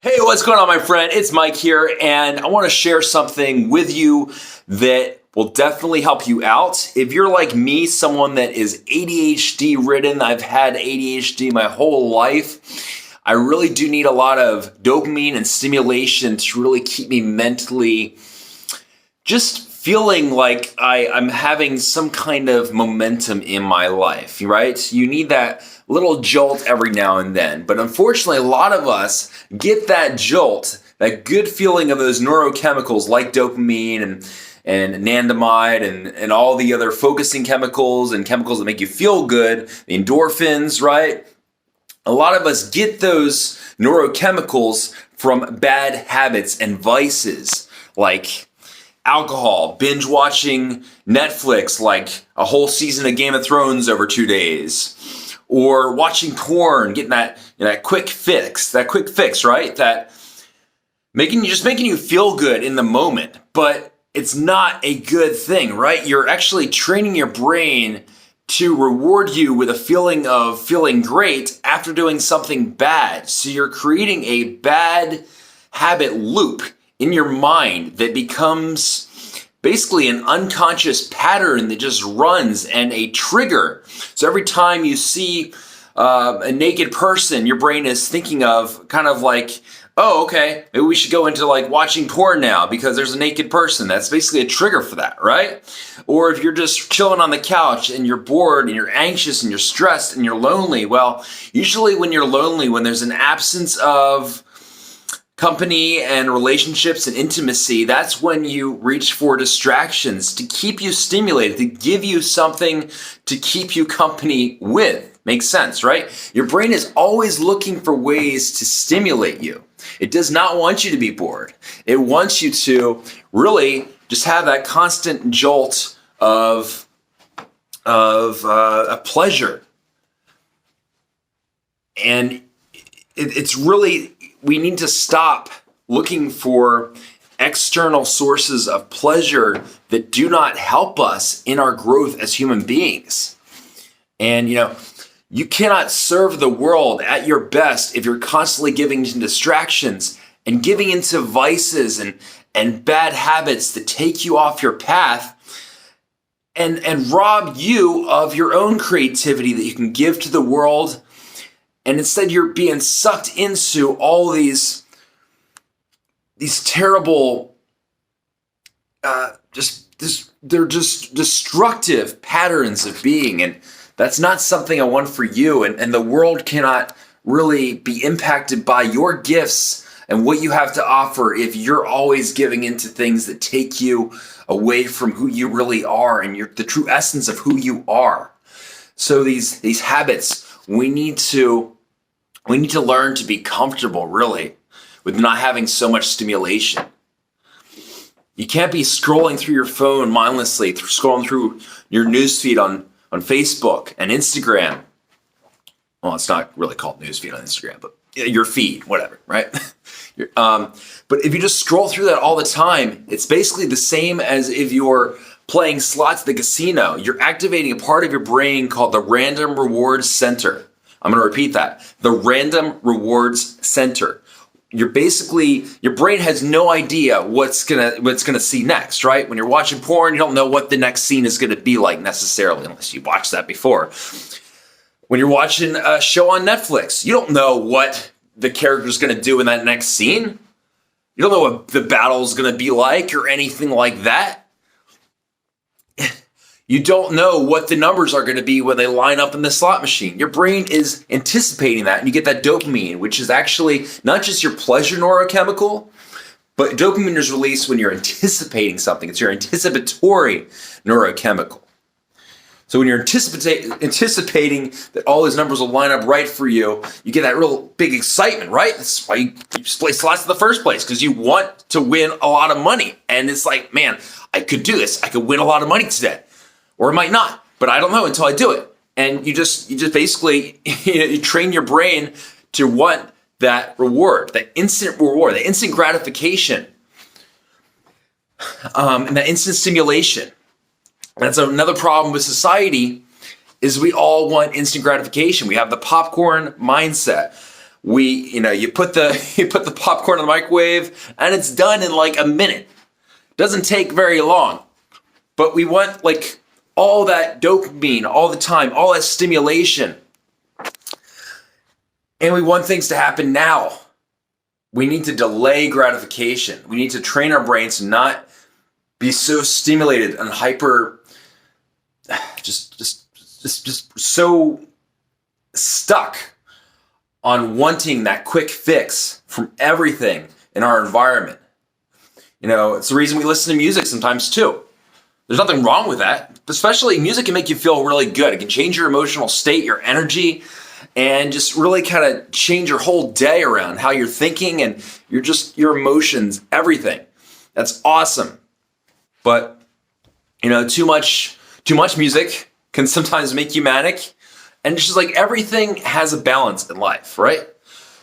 Hey, what's going on, my friend? It's Mike here, and I want to share something with you that will definitely help you out. If you're like me, someone that is ADHD ridden, I've had ADHD my whole life. I really do need a lot of dopamine and stimulation to really keep me mentally just feeling like I'm having some kind of momentum in my life, right? You need that little jolt every now and then. But unfortunately, a lot of us get that jolt, that good feeling of those neurochemicals like dopamine and anandamide and all the other focusing chemicals and chemicals that make you feel good, the endorphins, right? A lot of us get those neurochemicals from bad habits and vices like alcohol, binge watching Netflix like a whole season of Game of Thrones over 2 days, or watching porn, getting that quick fix, right? That making you feel good in the moment, but it's not a good thing, right? You're actually training your brain to reward you with a feeling of feeling great after doing something bad. So you're creating a bad habit loop in your mind that becomes basically an unconscious pattern that just runs and a trigger. So every time you see a naked person, your brain is thinking of kind of like, oh, okay, maybe we should go into like watching porn now because there's a naked person. That's basically a trigger for that, right? Or if you're just chilling on the couch and you're bored and you're anxious and you're stressed and you're lonely, well, usually when you're lonely, when there's an absence of company and relationships and intimacy, that's when you reach for distractions to keep you stimulated, to give you something to keep you company with. Makes sense, right? Your brain is always looking for ways to stimulate you. It does not want you to be bored. It wants you to really just have that constant jolt of a pleasure. And it's really, we need to stop looking for external sources of pleasure that do not help us in our growth as human beings. And, you cannot serve the world at your best if you're constantly giving into distractions and giving into vices and bad habits that take you off your path and rob you of your own creativity that you can give to the world. And instead you're being sucked into all these terrible, they're just destructive patterns of being. And that's not something I want for you. And the world cannot really be impacted by your gifts and what you have to offer if you're always giving into things that take you away from who you really are and the true essence of who you are. So these habits, we need to learn to be comfortable, really, with not having so much stimulation. You can't be scrolling through your phone mindlessly, scrolling through your newsfeed on Facebook and Instagram. Well, it's not really called newsfeed on Instagram, but your feed, whatever, right? But if you just scroll through that all the time, it's basically the same as if you're playing slots at the casino. You're activating a part of your brain called the random rewards center. I'm going to repeat that. The random rewards center. Your brain has no idea what's gonna see next, right? When you're watching porn, you don't know what the next scene is gonna be like necessarily, unless you watched that before. When you're watching a show on Netflix, you don't know what the character's gonna do in that next scene. You don't know what the battle's gonna be like or anything like that. You don't know what the numbers are going to be when they line up in the slot machine. Your brain is anticipating that, and you get that dopamine, which is actually not just your pleasure neurochemical, but dopamine is released when you're anticipating something. It's your anticipatory neurochemical. So when you're anticipating that all those numbers will line up right for you, you get that real big excitement, right? That's why you play slots in the first place, because you want to win a lot of money. And it's like, man, I could do this. I could win a lot of money today. Or it might not, but I don't know until I do it. And you just basically, you train your brain to want that reward, that instant reward, that instant gratification, and that instant stimulation. That's another problem with society, is we all want instant gratification. We have the popcorn mindset. you put the popcorn in the microwave and it's done in like a minute. Doesn't take very long. But we want like all that dopamine all the time, all that stimulation. And we want things to happen now. We need to delay gratification. We need to train our brains to not be so stimulated and hyper, just so stuck on wanting that quick fix from everything in our environment. It's the reason we listen to music sometimes too. There's nothing wrong with that. Especially music can make you feel really good. It can change your emotional state, your energy, and just really kind of change your whole day around how you're thinking and your emotions, everything. That's awesome. But, too much music can sometimes make you manic. And it's just like everything has a balance in life, right?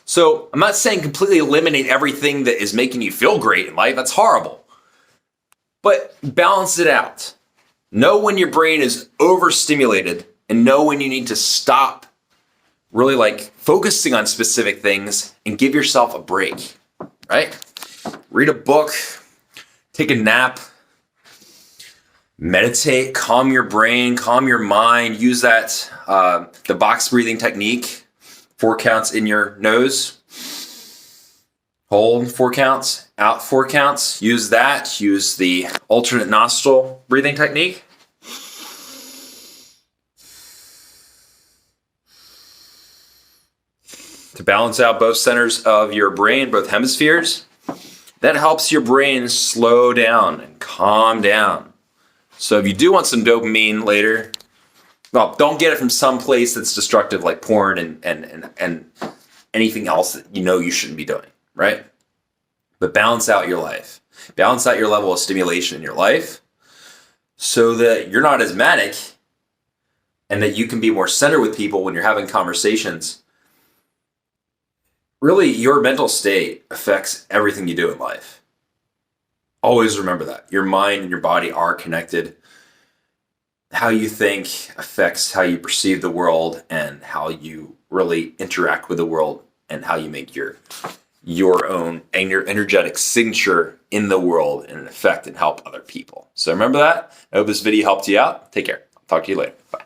So I'm not saying completely eliminate everything that is making you feel great in life. That's horrible. But balance it out. Know when your brain is overstimulated and know when you need to stop really like focusing on specific things and give yourself a break, right? Read a book, take a nap, meditate, calm your brain, calm your mind. Use that, the box breathing technique, 4 counts in your nose. Hold 4 counts, out 4 counts. Use that. Use the alternate nostril breathing technique. To balance out both centers of your brain, both hemispheres. That helps your brain slow down and calm down. So if you do want some dopamine later, well, don't get it from some place that's destructive like porn and anything else that you shouldn't be doing. Right? But balance out your life. Balance out your level of stimulation in your life so that you're not as manic and that you can be more centered with people when you're having conversations. Really, your mental state affects everything you do in life. Always remember that. Your mind and your body are connected. How you think affects how you perceive the world and how you really interact with the world and how you make your own and your energetic signature in the world and affect and help other people. So remember that. I hope this video helped you out. Take care. I'll talk to you later. Bye.